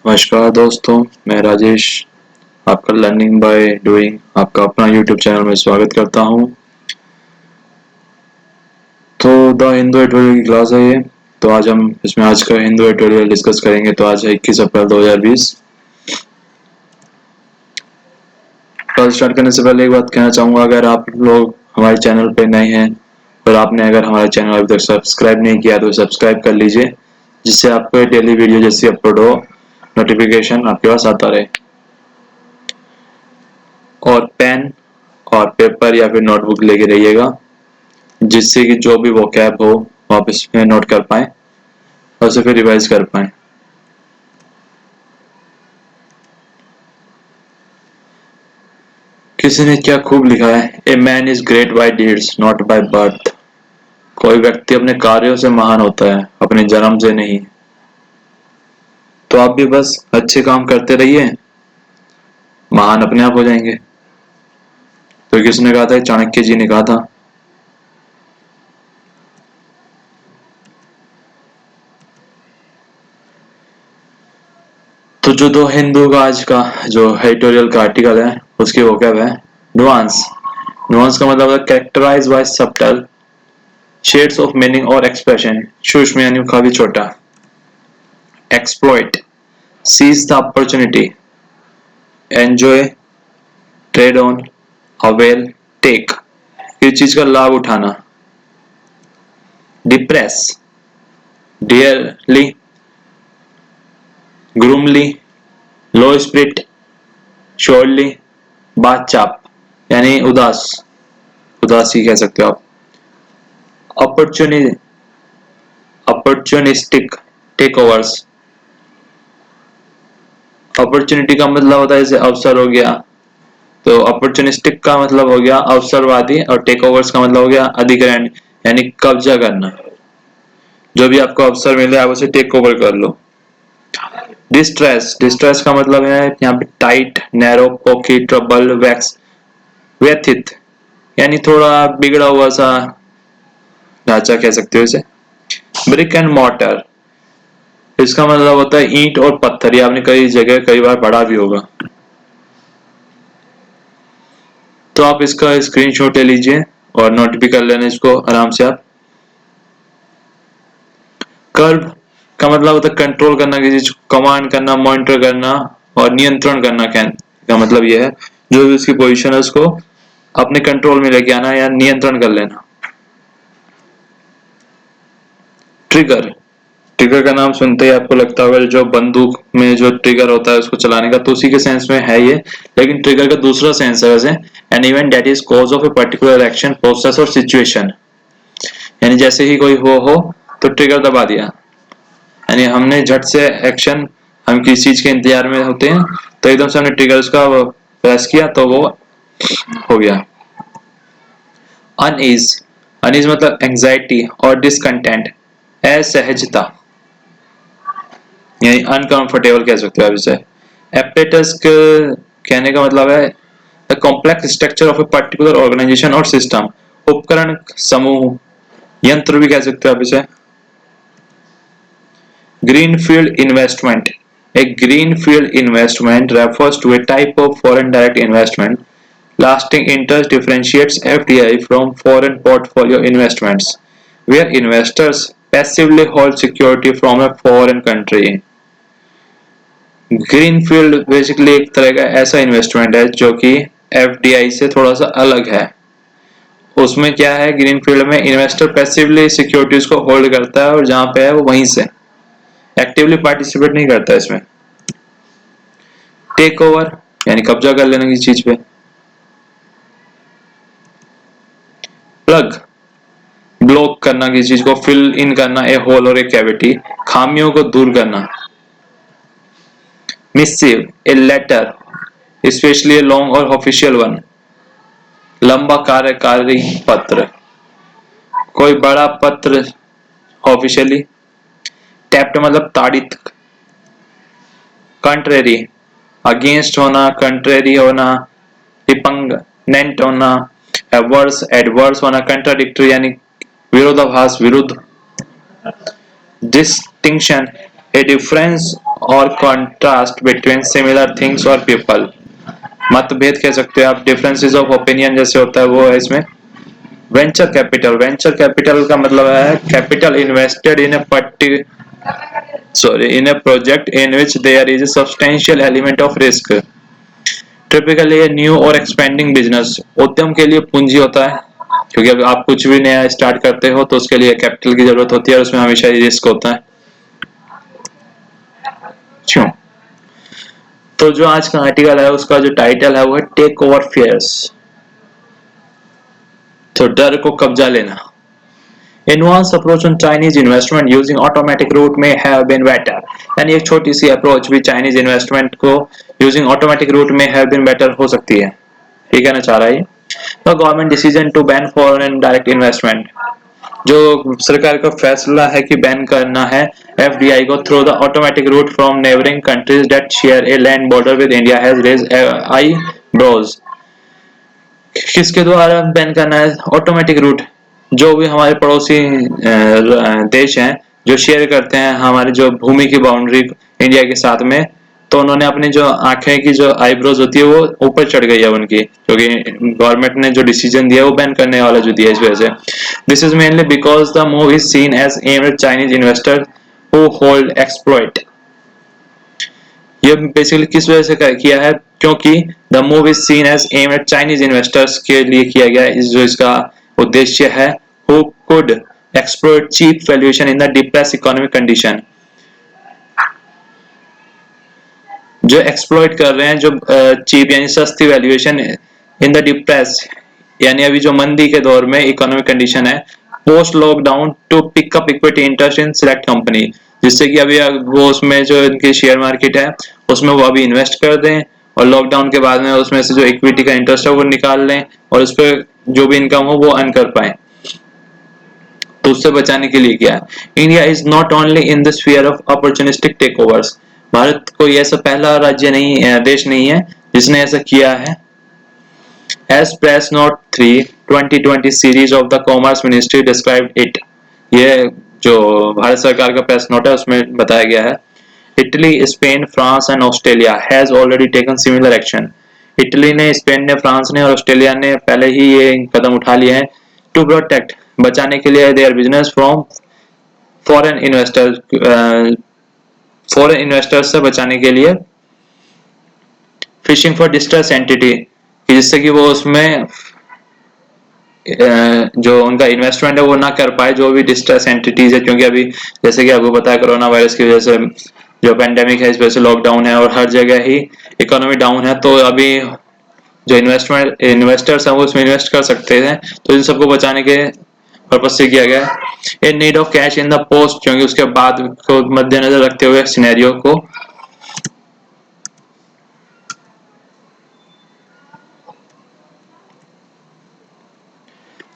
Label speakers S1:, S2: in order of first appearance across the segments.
S1: नमस्कार दोस्तों, मैं राजेश आपका लर्निंग बाय डूइंग आपका अपना यूट्यूब चैनल में स्वागत करता हूं। तो द हिंदू एडिटोरियल की क्लास है ये। तो आज हम इसमें आज का हिंदू एडिटोरियल डिस्कस करेंगे। तो आज है 21 अप्रैल 2020। क्लास स्टार्ट करने से पहले एक बात कहना चाहूँगा, अगर आप लोग हमारे चैनल पर नए हैं और आपने अगर हमारे चैनल अभी तक सब्सक्राइब नहीं किया तो सब्सक्राइब कर लीजिए, जिससे आपको डेली वीडियो जैसी अपलोड हो नोटिफिकेशन आपके पास आता रहे। और पेन और पेपर या फिर नोटबुक लेके रहिएगा, जिससे कि जो भी वोकैब हो आप इसमें नोट कर पाए और उसे फिर रिवाइज कर पाए। किसी ने क्या खूब लिखा है, a man is great by deeds not by birth. कोई व्यक्ति अपने कार्यों से महान होता है, अपने जन्म से नहीं। तो आप भी बस अच्छे काम करते रहिए, महान अपने आप हो जाएंगे। तो किसने कहा था? चाणक्य जी ने कहा था। तो जो दो हिंदू का आज का जो एडिटोरियल का आर्टिकल है उसकी वोकैब है नुआंस। नुआंस का मतलब है characterise by subtle shades of meaning और एक्सप्रेशन। सूक्ष्म यानी काफी छोटा। Exploit, seize the opportunity, enjoy, trade on, avail, take, किसी चीज का लाभ उठाना। Depress, dearly, gloomily, low spirit, surely, बादचाप यानी उदास, उदासी कह सकते हो आप। Opportunistic, take overs. अपॉर्चुनिटी का मतलब होता है जैसे अवसर हो गया, तो अपॉर्चुनिस्टिक का मतलब हो गया अवसरवादी, और टेक ओवर्स का मतलब हो गया अधिग्रहण यानी कब्जा करना। जो भी आपको अवसर मिले आप उसे टेक ओवर कर लो। डिस्ट्रेस, डिस्ट्रेस का मतलब है यहाँ पे tight, narrow, poke, trouble, wax, व्यथित यानी थोड़ा बिगड़ा हुआ सा ढांचा कह सकते हो इसे। ब्रिक एंड मॉर्टर, इसका मतलब होता है ईंट और पत्थर। ये आपने कई जगह कई बार पढ़ा भी होगा। तो आप इसका स्क्रीनशॉट ले लीजिए और नोट भी कर लेना इसको आराम से आप। कर्व का मतलब होता है कंट्रोल करना, किसी चीज को कमांड करना, मॉनिटर करना और नियंत्रण करना। का मतलब यह है जो भी उसकी पोजीशन है उसको अपने कंट्रोल में लेके आना या नियंत्रण कर लेना। ट्रिगर, ट्रिगर का नाम सुनते ही आपको लगता होगा जो बंदूक में जो ट्रिगर होता है उसको चलाने का, तो उसी के सेंस में है ये। लेकिन ट्रिगर का दूसरा सेंस है वैसे, an event that is cause of a particular action, process और सिचुएशन। यानी जैसे ही कोई हो तो ट्रिगर दबा दिया, यानी हमने झट से एक्शन, हम किसी चीज के इंतजार में होते हैं तो एकदम से हमने ट्रिगर उसका प्रेस किया तो वो हो गया। अनईज, अनईज मतलब एंजाइटी और डिसकंटेंट, असहजता यानी अनकंफर्टेबल कह सकते हो आप इसे। एपेटस कहने का मतलब है the complex structure of a particular organisation और सिस्टम, उपकरण समूह, यंत्र भी कह सकते हो आप इसे। Greenfield investment, a greenfield investment refers to a type of foreign direct investment. Lasting interest differentiates FDI from foreign portfolio investments, where investors passively hold security from a foreign country. Greenfield basically एक तरह का ऐसा investment है जो कि FDI से थोड़ा सा अलग है। उसमें क्या है, ग्रीनफील्ड में इन्वेस्टर पैसिवली सिक्योरिटीज को होल्ड करता है और जहां पे है वो वहीं से एक्टिवली पार्टिसिपेट नहीं करता है इसमें। टेक ओवर यानी कब्जा कर लेना किसी चीज पे। प्लग, ब्लॉक करना किसी चीज को, फिल इन करना ए होल और ए कैविटी, खामियों को दूर करना। Missive, a letter specially a long और ऑफिशियल वन, लंबा कार्यकारी पत्र, कोई बड़ा पत्र ऑफिशियली। टैप्ट मतलब ताड़ित। कंट्रेरी, अगेंस्ट होना, कंट्रेरी होना, रिपंगनेंट होना। एवर्स, एडवर्स होना, कंट्राडिक्टरी यानी विरोधाभास, विरुद्ध। डिस्टिंक्शन, ए डिफरेंस और कॉन्ट्रास्ट बिटवीन सिमिलर थिंग्स और पीपल। मतभेद कह सकते हो आप, डिफरेंसेस ऑफ ओपिनियन जैसे होता है वो है इसमें। वेंचर कैपिटल का मतलब है capital invested in a project in which there is a substantial element of risk, typically a new or expanding business। उद्यम के लिए पूंजी होता है, क्योंकि अगर आप कुछ भी नया स्टार्ट करते हो तो उसके लिए कैपिटल की जरूरत होती है और उसमें हमेशा रिस्क होता है। क्यों? तो जो आज का आर्टिकल है उसका जो टाइटल है वो है टेक ओवर फेयर्स, तो डर को कब्जा लेना। Advanced approach on Chinese investment using automatic route may have been better। यानी एक छोटी सी अप्रोच भी चाइनीज इन्वेस्टमेंट को यूजिंग ऑटोमेटिक रूट में हैव बीन बेटर हो सकती है। ये कहना चाह रहा है the government decision to ban foreign direct investment. जो सरकार का फैसला है कि बैन करना है एफडीआई को through the automatic route from neighbouring countries that share a land border with India has raised eyebrows. किसके द्वारा बैन करना है? Automatic route. जो भी हमारे पड़ोसी देश हैं जो शेयर करते हैं हमारी जो भूमि की बाउंड्री इंडिया के साथ में, तो उन्होंने अपनी जो आंखें की जो आईब्रोज होती है वो ऊपर चढ़ गई है उनकी, क्योंकि गवर्नमेंट ने जो डिसीजन दिया वो बैन करने वाला जो दिया इस वजह से। This is mainly because the move is seen as aimed at Chinese investor who hold exploit. ये बेसिकली किस वजह से किया है? क्योंकि the move is seen as aim at Chinese investors के लिए किया गया है। जो इसका उद्देश्य है who could exploit cheap valuation in the depress economic condition. जो एक्सप्लोइट कर रहे हैं जो चीप यानी सस्ती वैल्यूएशन इन द डिप्रेस यानी अभी जो मंदी के दौर में इकोनॉमिक कंडीशन है, post lockdown to pick up equity interest in select company, जिससे कि अभी वो उसमें जो इनकी शेयर मार्केट है उसमें वो अभी इन्वेस्ट कर दें और लॉकडाउन के बाद में उसमें से जो इक्विटी का इंटरेस्ट है वो निकाल लें और उस पर जो भी इनकम हो वो अर्न कर पाए। तो उससे बचाने के लिए क्या है? India is not only in the sphere of opportunistic takeovers. Bharat कोई ऐसा पहला राज्य नहीं है, देश नहीं है जिसने ऐसा किया है। As Press Note 3 2020 series of the Commerce Ministry described it। ये जो भारत सरकार का प्रेस नोट है उसमें बताया गया है। Italy, Spain, France and Australia has already taken similar action. Italy ने, स्पेन ने, फ्रांस ने और ऑस्ट्रेलिया ने पहले ही ये कदम उठा लिए हैं टू प्रोटेक्ट, बचाने के लिए their business from foreign investors, foreign investors से बचाने के लिए। फिशिंग फॉर डिस्ट्रेस एंटिटी, जिससे कि वो उसमें जो उनका इन्वेस्टमेंट है वो ना कर पाए जो भी डिस्ट्रेस एंटिटीज है, क्योंकि अभी जैसे कि आपको पता है कोरोना वायरस की वजह से जो पेंडेमिक है इस वजह से लॉकडाउन है और हर जगह ही इकोनॉमी डाउन है, तो अभी जो इन्वेस्टर्स हैं वो उसमें इन्वेस्ट कर सकते हैं, तो इन सबको बचाने के पर्पज से किया गया है। Need of cash in the post, क्योंकि उसके बाद को मद्देनजर रखते हुए सिनेरियो को।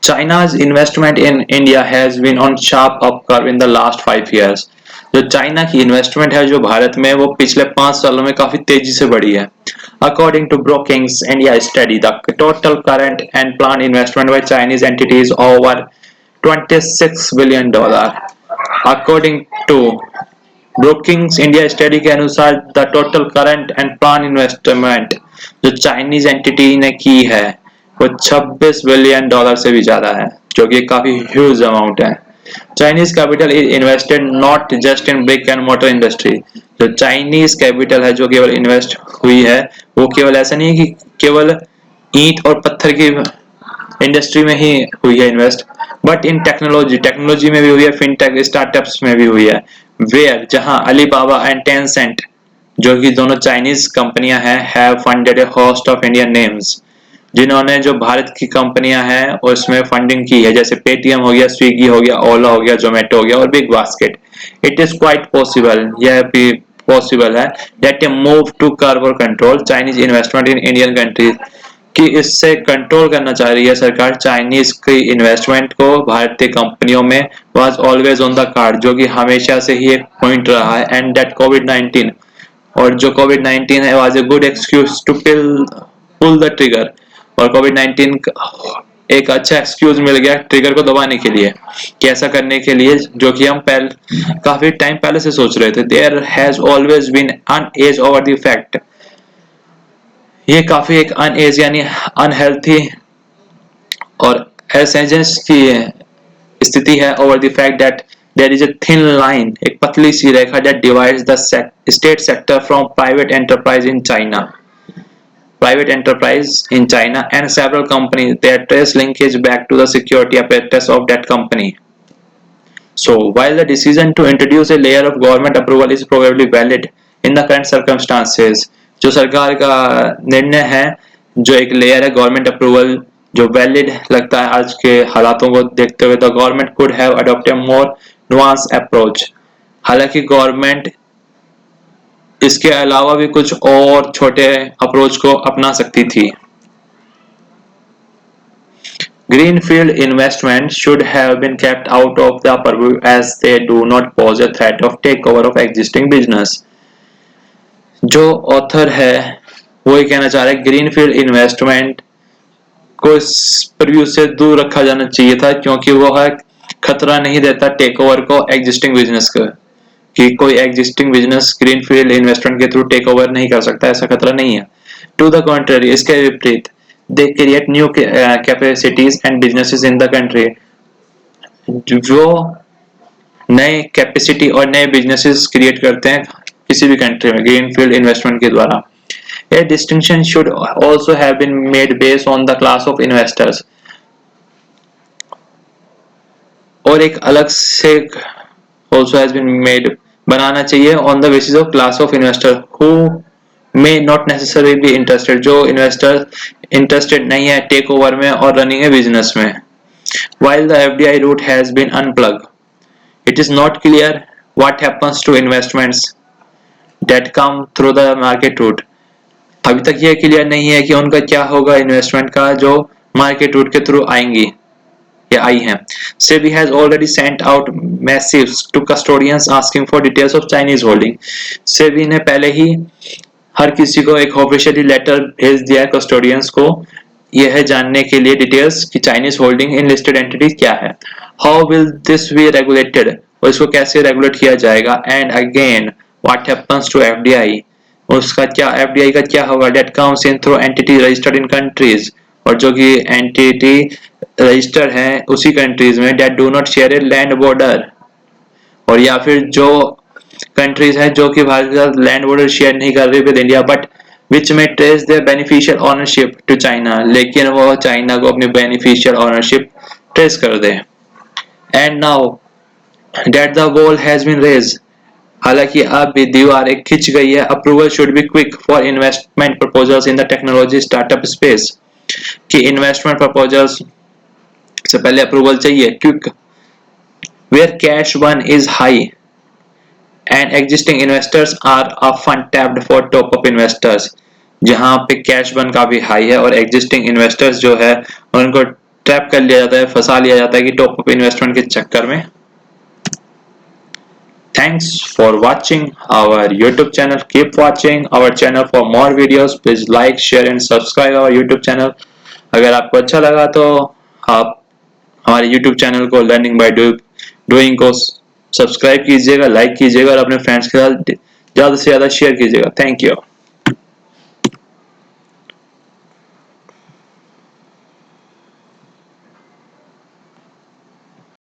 S1: China's investment in India has been on sharp up curve in the last 5 years। जो चाइना की इन्वेस्टमेंट है जो भारत में वो पिछले 5 सालों में काफी तेजी से बढ़ी है। According to Brookings India study, the total current and planned investment by Chinese entities over $26 billion। According to Brookings India study के अनुसार the total current and planned investment जो चाइनीज एंटिटी ने की है वो $26 बिलियन से भी ज्यादा है, जो कि काफी ह्यूज अमाउंट है। Chinese capital is invested not just in brick and motor industry. जो चाइनीज कैपिटल है जो केवल इन्वेस्ट हुई है वो केवल ऐसा नहीं है कि केवल ईंट और पत्थर की इंडस्ट्री में ही हुई है इन्वेस्ट, बट इन टेक्नोलॉजी में भी हुई है, फिनटेक स्टार्टअप्स में भी हुई है। वेयर जहां अलीबाबा एंड टेंसेंट जो कि दोनों चाइनीज कंपनियां हैं have funded A host of Indian names, जिन्होंने जो भारत की कंपनियां हैं उसमें फंडिंग की है, जैसे पेटीएम हो गया, स्विगी हो गया, ओला हो गया, जोमेटो हो गया और Big Basket. It is quite possible, यह भी पॉसिबल है that a move to curb और control Chinese investment in Indian countries, कि इससे कंट्रोल करना चाह रही है सरकार चाइनीज की इन्वेस्टमेंट को भारतीय कंपनियों में। Was always on the card, जो कि हमेशा से ही एक पॉइंट रहा है। एंड दैट कोविड-19 और जो कोविड-19 है was a good excuse to pull the trigger. और कोविड-19 एक अच्छा एक्सक्यूज मिल गया ट्रिगर को दबाने के लिए, कि ऐसा करने के लिए जो कि हम काफी टाइम पहले से सोच रहे थे। There has always been an edge over the fact, ये काफी एक अनएज यानी अनहेल्थी और एसेंजेंस की स्थिति है, over the fact that there is a thin line, एक पतली सी रेखा that divides the state sector from private enterprise in China, private enterprise in China, and several companies that trace linkage back to the security apparatus of that company. So, while the decision to introduce a layer of government approval is probably valid in the current circumstances, जो सरकार का निर्णय है, जो एक layer है government approval, जो valid लगता है आज के हालातों को देखते हुए, the government could have adopted more nuance approach, हालांकि गवर्नमेंट इसके अलावा भी कुछ और छोटे अप्रोच को अपना सकती थी। Greenfield investment should have been kept out of the purview as they do not pose a threat of takeover of existing business. जो ऑथर है वो ये कहना चाह रहा है ग्रीनफील्ड इन्वेस्टमेंट को इस प्रीव्यू से दूर रखा जाना चाहिए था, क्योंकि वो है खतरा नहीं देता टेक ओवर को एग्जिस्टिंग बिजनेस का, कि कोई एग्जिस्टिंग बिजनेस ग्रीनफील्ड इन्वेस्टमेंट के थ्रू टेक ओवर नहीं कर सकता, ऐसा खतरा नहीं है। टू द कॉन्ट्ररी, इसके विपरीत, they create new capacities and businesses in the country, जो नए कैपेसिटी और नए बिजनेसेस क्रिएट करते हैं किसी भी कंट्री में ग्रीनफील्ड इन्वेस्टमेंट के द्वारा। A distinction should also have been made based on the class of investors, और एक अलग से also has been made बनाना चाहिए on the basis of class of investor who may not necessarily be interested, जो investor interested नहीं है take over में और रनिंग है बिजनेस में। While the FDI route has been unplugged, it is not clear what happens to investments that come through the market route. अभी तक ये क्लियर नहीं है कि उनका क्या होगा इन्वेस्टमेंट का जो मार्केट रूट के थ्रू आएंगी या आई हैं। SEBI has already sent out missives to custodians asking for details of Chinese holding. SEBI ने पहले ही हर किसी को एक ऑफिशियली लेटर भेज दिया है कस्टोडियंस को, यह है जानने के लिए डिटेल्स कि Chinese holding in listed entities क्या है। How will this be regulated, और इसको कैसे रेगुलेट किया जाएगा। And again what happens to FDI, उसका क्या एफडीआई का क्या होगा। That comes in through entity registered in countries, और जो कि एंटिटी रजिस्टर्ड है उसी कंट्रीज में, that do not share a land border, और या फिर जो कंट्रीज हैं जो कि भारत के साथ लैंड बॉर्डर शेयर नहीं कर रही with India, but which may trace their beneficial ownership to China, लेकिन वो चाइना को अपनी बेनिफिशियल ओनरशिप ट्रेस कर दे। And now that the wall has been raise, हालांकि अब भी दीवार एक खिंच गई है। Approval should be quick for investment proposals in the technology startup space, कि इन्वेस्टमेंट प्रपोजल्स से पहले अप्रूवल चाहिए क्विक, वेयर कैश वन is high and existing investors are often tapped for top up investors, जहां पे कैश बर्न काफी high है और एग्जिस्टिंग इन्वेस्टर्स जो है उनको ट्रैप कर लिया जाता है, फंसा लिया जाता है कि टॉप अप इन्वेस्टमेंट के चक्कर में। Thanks for watching our YouTube channel, keep watching our channel for more videos, please like share and subscribe our YouTube channel. अगर आपको अच्छा लगा तो आप हमारे यूट्यूब चैनल को लर्निंग बाय डूइंग को सब्सक्राइब कीजिएगा, लाइक कीजिएगा और अपने फ्रेंड्स के साथ ज्यादा से ज्यादा शेयर कीजिएगा। Thank you.